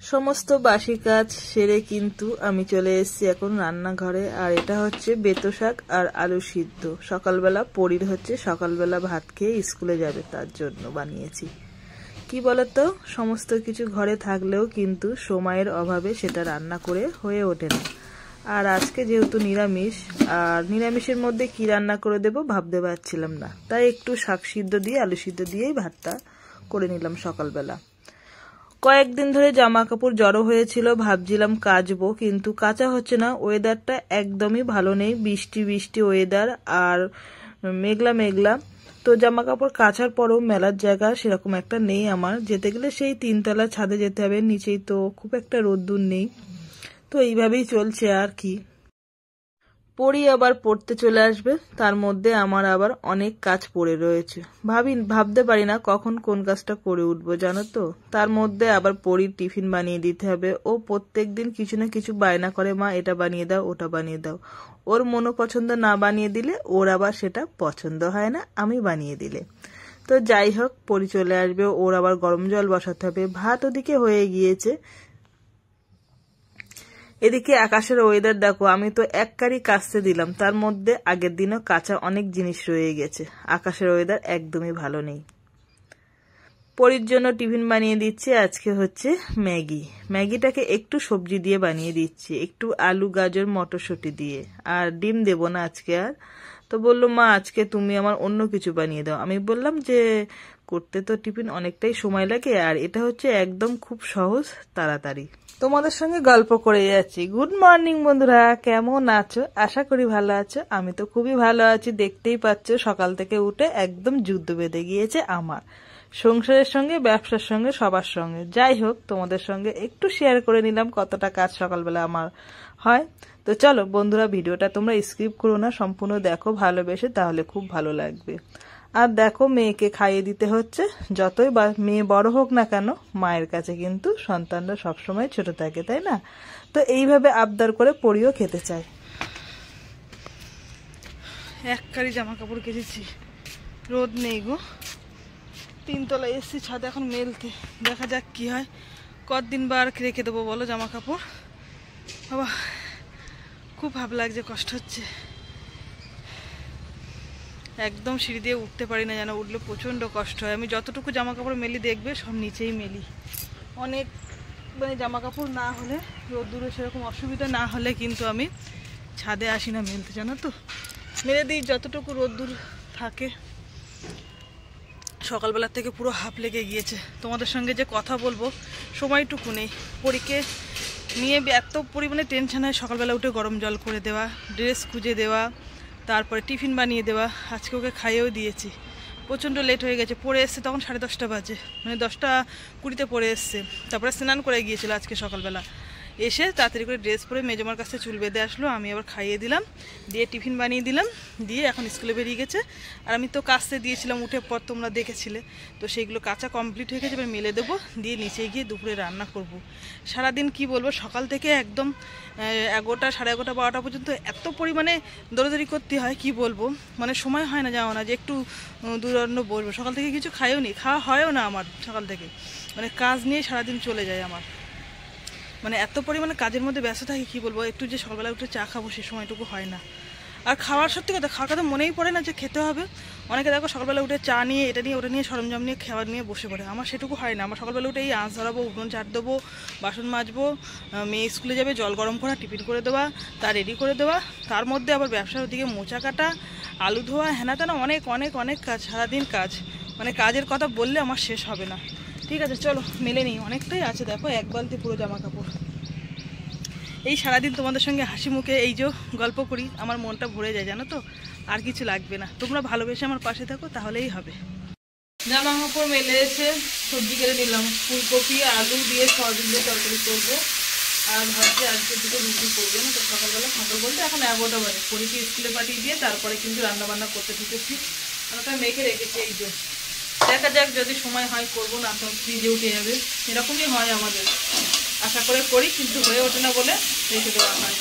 সমস্ত বাসি কাজ সেরে কিন্তু আমি চলে এসেছি এখন রান্নাঘরে। আর এটা হচ্ছে বেতো শাক আর আলু সিদ্ধ। সকালবেলা পরীর হচ্ছে সকালবেলা ভাত খেয়ে স্কুলে যাবে তার জন্য বানিয়েছি। কি বলতো, সমস্ত কিছু ঘরে থাকলেও কিন্তু সময়ের অভাবে সেটা রান্না করে হয়ে ওঠে না। আর আজকে যেহেতু নিরামিষ, আর নিরামিষের মধ্যে কি রান্না করে দেব ভাবতে পারছিলাম না, তাই একটু শাক সিদ্ধ দিয়ে আলু সিদ্ধ দিয়েই ভাতটা করে নিলাম সকালবেলা। কয়েকদিন ধরে জামা কাপড় জড়ো হয়েছিল, ভাবছিলাম কাচবো, কিন্তু কাচা হচ্ছে না। ওয়েদারটা একদমই ভালো নেই, বৃষ্টি বৃষ্টি ওয়েদার আর মেঘলা মেঘলা। তো জামা কাপড় কাচার পরও মেলার জায়গা সেরকম একটা নেই আমার। যেতে গেলে সেই 3 তলা ছাদে যেতে হবে, নিচেই তো খুব একটা রোদ্দুর নেই। তো এইভাবেই চলছে আর কি। পড়ি আবার পড়তে চলে আসবে, তার মধ্যে আমার আবার অনেক কাজ পড়ে রয়েছে। ভাবতে পারি না কখন কোন কাজটা করে উঠবো, জানো তো। তার মধ্যে আবার পড়ির টিফিন বানিয়ে দিতে হবে। ও প্রত্যেক দিন কিছু না কিছু বায়না করে, মা এটা বানিয়ে দাও ওটা বানিয়ে দাও। ওর মনোপছন্দ না বানিয়ে দিলে ওর আবার সেটা পছন্দ হয় না আমি বানিয়ে দিলে। তো যাই হোক, পড়ি চলে আসবে, ওর আবার গরম জল বসাতে হবে। ভাত ওদিকে হয়ে গিয়েছে। এদিকে আকাশের ওয়েদার দেখো, আমি তো এক কারি কাচতে দিলাম, তার মধ্যে আগের দিনও কাঁচা অনেক জিনিস রয়ে গেছে। আকাশের ওয়েদার একদমই ভালো নেই। পরির জন্য টিফিন বানিয়ে দিচ্ছি। আজকে হচ্ছে ম্যাগি। ম্যাগিটাকে একটু সবজি দিয়ে বানিয়ে দিচ্ছি, একটু আলু গাজর মটরশুঁটি দিয়ে। আর ডিম দেব না আজকে আর। তো বললো, মা আজকে তুমি আমার অন্য কিছু বানিয়ে দাও। আমি বললাম যে করতে তো টিফিন অনেকটাই সময় লাগে, আর এটা হচ্ছে একদম খুব সহজ, তাড়াতাড়ি। তোমাদের সঙ্গে গল্প করে যাচ্ছি। গুড মর্নিং বন্ধুরা, কেমন আছো? আশা করি ভালো আছো। আমি তো খুবই ভালো আছি, দেখতেই পাচ্ছ সকাল থেকে উঠে একদম যুদ্ধ বেঁধে গিয়েছে আমার সংসারের সঙ্গে, ব্যবসার সঙ্গে, সবার সঙ্গে। যাই হোক, তোমাদের সঙ্গে একটু শেয়ার করে নিলাম কতটা কাজ সকালবেলা আমার হয়। তো চলো বন্ধুরা, ভিডিওটা তোমরা স্কিপ করো না, সম্পূর্ণ দেখো ভালোবেসে, তাহলে খুব ভালো লাগবে। আর দেখো, মেয়েকে খাইয়ে দিতে হচ্ছে। যতই মেয়ে বড় হোক না কেন, মায়ের কাছে কিন্তু সন্তানরা সবসময় ছোট থাকে, তাই না? তো এইভাবে আবদার করে পরিও খেতে চায়। এক কারি জামা কাপড় কেচেছি, রোদ নেই গো। 3 তলায় এসছি ছাদে এখন মেলতে, দেখা যাক কি হয়। কতদিন বার রেখে দেবো বলো জামা কাপড়। বাবা খুব ভাব লাগছে, কষ্ট হচ্ছে। একদম সিঁড়ি দিয়ে উঠতে পারি না, যেন উঠলে প্রচণ্ড কষ্ট হয়। আমি যতটুকু জামা কাপড় মেলি দেখবে সব নিচেই মেলি। অনেক মানে জামা কাপড় না হলে, রোদ্দুরে সেরকম অসুবিধা না হলে কিন্তু আমি ছাদে আসি না মেলতে, জানো তো। মেলে দিই যতটুকু রোদ্দুর থাকে। সকালবেলার থেকে পুরো হাঁপ লেগে গিয়েছে। তোমাদের সঙ্গে যে কথা বলবো সময়টুকু নেই। পরীকে নিয়ে এত পরিমাণে টেনশন হয়, সকালবেলা উঠে গরম জল করে দেওয়া, ড্রেস খুঁজে দেওয়া, তারপরে টিফিন বানিয়ে দেওয়া। আজকে ওকে খাইয়েও দিয়েছি। প্রচণ্ড লেট হয়ে গেছে, পড়ে এসছে তখন 10:30 বাজে, মানে 10:20 পড়ে এসছে। তারপরে স্নান করে গিয়েছিল আজকে সকালবেলা। এসে তাড়াতাড়ি করে ড্রেস পরে মেজমার কাছে চুল বেঁধে আসলো, আমি আবার খাইয়ে দিলাম, দিয়ে টিফিন বানিয়ে দিলাম, দিয়ে এখন স্কুলে বেরিয়ে গেছে। আর আমি তো কাচতে দিয়েছিলাম উঠে পর, তোমরা দেখেছিলে। তো সেইগুলো কাঁচা কমপ্লিট হয়ে গেছে, এবার মেলে দেবো, দিয়ে নিচে গিয়ে দুপুরে রান্না করব। সারাদিন কি বলবো, সকাল থেকে একদম 11টা, 11:30, 12টা পর্যন্ত এত পরিমাণে দৌড়াদৌড়ি করতে হয়, কি বলবো। মানে সময় হয় না, যাও না যে একটু দূরান্ন বলবো। সকাল থেকে কিছু খাইও নি, খাওয়া হয়ও না আমার সকাল থেকে। মানে কাজ নিয়ে সারাদিন চলে যায় আমার। মানে এত পরিমাণে কাজের মধ্যে ব্যস্ত থাকি, কি বলবো। একটু যে সকালবেলা উঠে চা খাবো সে সময়টুকু হয় না। আর খাওয়ার, সত্যি কথা খাওয়ার কথা মনেই পড়ে না যে খেতে হবে। অনেকে দেখো সকালবেলা উঠে চা নিয়ে, এটা নিয়ে ওটা নিয়ে, সরঞ্জাম নিয়ে খাবার নিয়ে বসে পড়ে। আমার সেটুকু হয় না। আমার সকালবেলা উঠে এই আঁচ ধরাবো, উঠোন ঝাড় দেবো, বাসন মাজবো, মেয়ে স্কুলে যাবে, জল গরম করা, টিফিন করে দেওয়া, তা রেডি করে দেওয়া, তার মধ্যে আবার ব্যবসার ওদিকে মোচা কাটা, আলু ধোয়া, হেনা তেনা, অনেক অনেক অনেক কাজ, সারাদিন কাজ। মানে কাজের কথা বললে আমার শেষ হবে না। ঠিক আছে চলো মেলে নিই, অনেকটাই আছে। দেখো 1 বালতি পুরো জামা কাপড়। এই সারাদিন তোমাদের সঙ্গে হাসি মুখে এই যে গল্প করি, আমার মনটা ভরে যায়, জানো তো। আর কিছু লাগবে না, তোমরা ভালোবেসে আমার পাশে থাকো, তাহলেই হবে। জামা কাপড় মেলে এসে সবজি কেটে নিলাম। ফুলকপি আলু দিয়ে সয়াবিন দিয়ে তরকারি করবো। আর ভাবছি আজকে 2টো রুটি করবো, না তো। সকালবেলা সকাল বলতে এখন 11টা বাজে, পরীকে স্কুলে পাঠিয়ে দিয়ে তারপরে কিন্তু রান্নাবান্না করতে ঢুকেছি। ওটা মেখে রেখেছি, এই যে। দেখা যাক, যদি সময় হয় করবো, না তো ফ্রিজে উঠে যাবে। এরকমই হয় আমাদের, আশা করে করি কিন্তু হয়ে ওঠে না বলে রেখে দেওয়া হয়।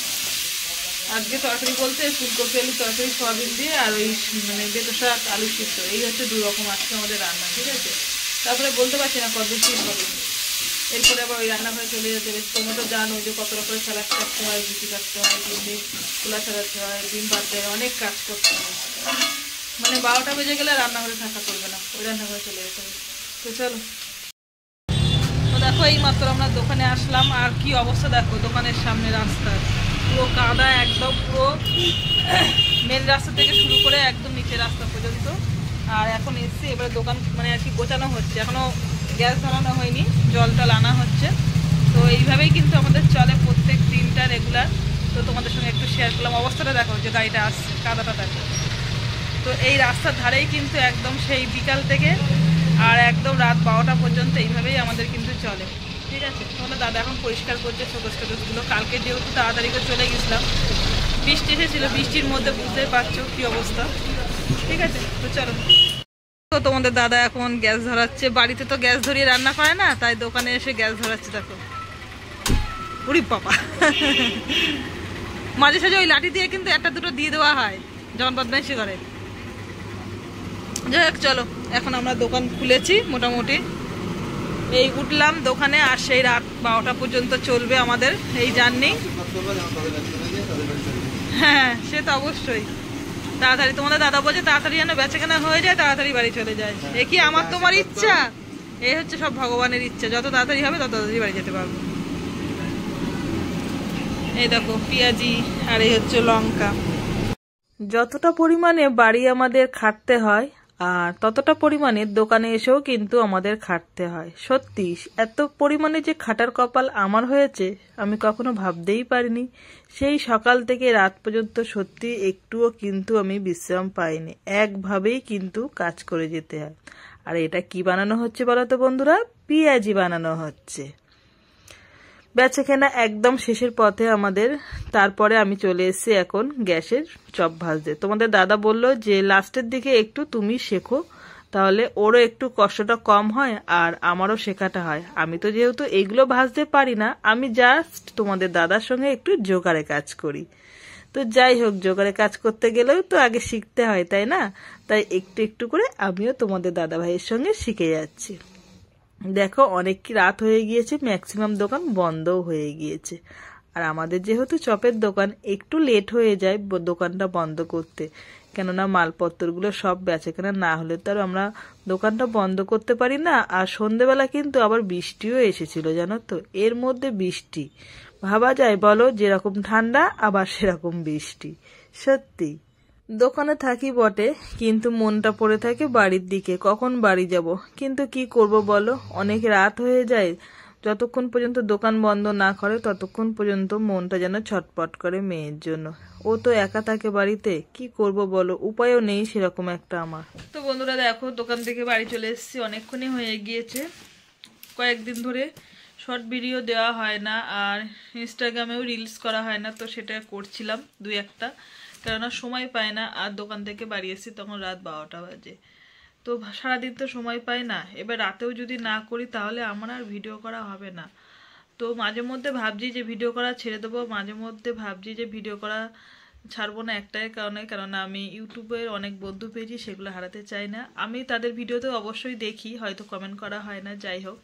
আজকে তরকারি বলতে ফুলকপি আলু তরকারি সয়াবিন দিয়ে, আর ওই মানে বেতো শাক আলু সিদ্ধ, এই হচ্ছে 2 রকম আজকে আমাদের রান্না। ঠিক আছে, তারপরে বলতে পারছি না কত বেশি হবে। এরপরে আবার ওই রান্নাঘরে চলে যেতে হবে। তোমরা তো জানো যে কত রকমের স্যালাড কাটতে হয়, রুটি কাটতে হয়, ডিম খোলা ছাড়াতে হয়, ডিম পাতে হয়, অনেক কাজ করতে হয়। মানে 12টা বেজে গেলে রান্নাঘরে থাকা করবে না, ওই রান্নাঘরে চলে যেতে হবে। তো চলো। তো দেখো এই মাত্র আমরা দোকানে আসলাম, আর কি অবস্থা দেখো দোকানের সামনে রাস্তা পুরো কাদা, একদম পুরো মেন রাস্তা থেকে শুরু করে একদম নিচের রাস্তা পর্যন্ত। আর এখন এসছি, এবারে দোকান মানে আর কি গোছানো হচ্ছে, এখনও গ্যাস ধরানো হয়নি, জল টল আনা হচ্ছে। তো এইভাবেই কিন্তু আমাদের চলে প্রত্যেক দিনটা রেগুলার। তো তোমাদের সঙ্গে একটু শেয়ার করলাম। অবস্থাটা দেখো যে গাড়িটা আসছে, কাদাটা দেখো। তো এই রাস্তার ধারেই কিন্তু একদম সেই বিকাল থেকে আর একদম রাত 12টা পর্যন্ত এইভাবেই আমাদের কিন্তু চলে, ঠিক আছে। তোমাদের দাদা এখন পরিষ্কার করছে শোকস টোকসগুলো। কালকে যেহেতু তাড়াতাড়ি করে চলে গেছিলাম, বৃষ্টি এসেছিলো, বৃষ্টির মধ্যে বুঝতে পারছো কী অবস্থা, ঠিক আছে। তো চলো। তো তোমাদের দাদা এখন গ্যাস ধরাচ্ছে, বাড়িতে তো গ্যাস ধরিয়ে রান্না করে না, তাই দোকানে এসে গ্যাস ধরাচ্ছে দেখো। উরি বাবা, মাঝে সাঝে ওই লাঠি দিয়ে কিন্তু একটা দুটো দিয়ে দেওয়া হয় যখন বদমাইশি করে। যাই হোক চলো, এখন আমরা দোকান খুলেছি মোটামুটি, এই উঠলাম দোকানে, আর সেই রাত 12টা পর্যন্ত চলবে আমাদের এই জার্নি। হ্যাঁ সে তো অবশ্যই, তাড়াতাড়ি তোমাদের দাদা বলছে তাড়াতাড়ি যেন বেচাকেনা হয়ে যায়, তাড়াতাড়ি বাড়ি চলে যায়। এ কি আমার তোমার ইচ্ছা? এই হচ্ছে সব ভগবানের ইচ্ছা, যত তাড়াতাড়ি হবে তত তাড়াতাড়ি বাড়ি যেতে পারবো। এই দেখো পেঁয়াজি, আর এই হচ্ছে লঙ্কা। যতটা পরিমাণে বাড়ি আমাদের খাটতে হয়, আর ততটা পরিমাণে দোকানে এসেও কিন্তু আমাদের খাটতে হয়। সত্যি এত পরিমাণে যে খাটার কপাল আমার হয়েছে আমি কখনো ভাবতেই পারিনি। সেই সকাল থেকে রাত পর্যন্ত সত্যি একটুও কিন্তু আমি বিশ্রাম পাইনি, একভাবেই কিন্তু কাজ করে যেতে হয়। আর এটা কি বানানো হচ্ছে বলো তো বন্ধুরা? পেঁয়াজি বানানো হচ্ছে। বেচাকেনা একদম শেষের পথে আমাদের। তারপরে আমি চলে এসেছি এখন গ্যাসের চপ ভাজতে। তোমাদের দাদা বলল যে লাস্টের দিকে একটু তুমি শেখো, তাহলে ওরও একটু কষ্টটা কম হয় আর আমারও শেখাটা হয়। আমি তো যেহেতু এইগুলো ভাজতে পারি না, আমি জাস্ট তোমাদের দাদার সঙ্গে একটু জোগাড়ে কাজ করি। তো যাই হোক, জোগাড়ে কাজ করতে গেলেও তো আগে শিখতে হয়, তাই না? তাই একটু একটু করে আমিও তোমাদের দাদা ভাইয়ের সঙ্গে শিখে যাচ্ছি। দেখো অনেক কি রাত হয়ে গিয়েছে, ম্যাক্সিমাম দোকান বন্ধও হয়ে গিয়েছে। আর আমাদের যেহেতু চপের দোকান, একটু লেট হয়ে যায় দোকানটা বন্ধ করতে, কেননা মালপত্রগুলো সব বেচাকেনা না হলে তো আর আমরা দোকানটা বন্ধ করতে পারি না। আর সন্ধেবেলা কিন্তু আবার বৃষ্টিও এসেছিল জানো তো, এর মধ্যে বৃষ্টি ভাবা যায় বলো? যেরকম ঠান্ডা আবার সেরকম বৃষ্টি। সত্যি দোকানে থাকি বটে, কিন্তু মনটা পড়ে থাকে বাড়ির দিকে, কখন বাড়ি যাব। কিন্তু কি করব বলো, অনেক রাত হয়ে যায়। যতক্ষণ পর্যন্ত দোকান বন্ধ না করে ততক্ষণ পর্যন্ত মনটা যেন ছটপট করে মেয়ের জন্য। ও তো একা থাকে বাড়িতে, কি করব বলো, উপায়ও নেই সেরকম একটা আমার। তো বন্ধুরা দেখো, দোকান থেকে বাড়ি চলে এসেছি, অনেকক্ষণই হয়ে গিয়েছে। কয়েকদিন ধরে শর্ট ভিডিও দেওয়া হয় না, আর ইনস্টাগ্রামেও রিলস করা হয় না, তো সেটা করছিলাম দুই একটা, কেননা সময় পায় না। আর দোকান থেকে বাড়ি এসেছি তখন রাত 12টা বাজে, তো সারাদিন তো সময় পাই না। এবার রাতেও যদি না করি তাহলে আমার আর ভিডিও করা হবে না। তো মাঝে মধ্যে ভাবছি যে ভিডিও করা ছেড়ে দেবো, মাঝে মধ্যে ভাবছি যে ভিডিও করা ছাড়বো না, একটাই কারণে, কেননা আমি ইউটিউবের অনেক বন্ধু পেয়েছি, সেগুলো হারাতে চাই না। আমি তাদের ভিডিওতে অবশ্যই দেখি, হয়তো কমেন্ট করা হয় না, যাই হোক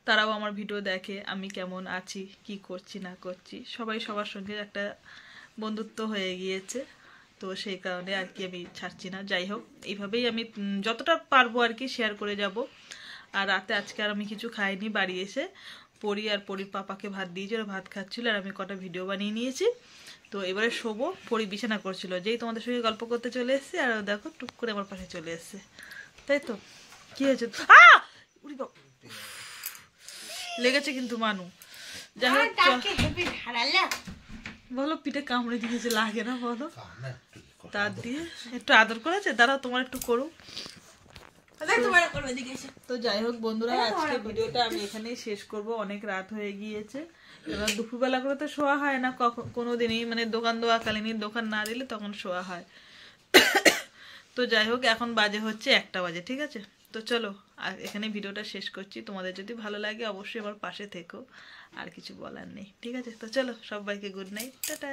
তারাও আমার ভিডিও দেখে, আমি কেমন আছি, কি করছি না করছি, সবাই সবার সঙ্গে একটা বন্ধুত্ব হয়ে গিয়েছে। তো সেই কারণে আর কি আমি ছাড়ছি না। যাই হোক, এইভাবেই আমি যতটা পারবো আর কি শেয়ার করে যাব। আর রাতে আজকে আর আমি কিছু খাইনি, বাড়ি এসে পরি আর পরির পাপাকে ভাত দিয়েছি, ওরা ভাত খাচ্ছিল, আর আমি কটা ভিডিও বানিয়ে নিয়েছি। তো এবারে শোবো, পরি বিছানা করছিল, যেই তোমাদের সঙ্গে গল্প করতে চলে এসেছি, আর দেখো টুক করে আমার পাশে চলে এসছে। তাই তো কি হয়েছে? লেগেছে কিন্তু মানু। যাই হোক বলো, পিঠে কামড়ে দিয়েছে, লাগে না বলো? তার দিয়ে একটু আদর করেছে, দাঁড়াও তোমার একটু করুক। তো যাই হোক বন্ধুরা, আজকে ভিডিওটা আমি এখানেই শেষ করব, অনেক রাত হয়ে গিয়েছে। এবার দুপুরবেলা করে তো শোয়া হয় না কোনোদিনই, মানে দোকান দেওয়াকালীনই, দোকান না দিলে তখন শোয়া হয়। তো যাই হোক, এখন বাজে হচ্ছে 1টা বাজে, ঠিক আছে। তো চলো আর এখানে ভিডিওটা শেষ করছি। তোমাদের যদি ভালো লাগে অবশ্যই আমার পাশে থেকো, আর কিছু বলার নেই, ঠিক আছে। তো চলো, সবাইকে গুড নাইট, টাটা।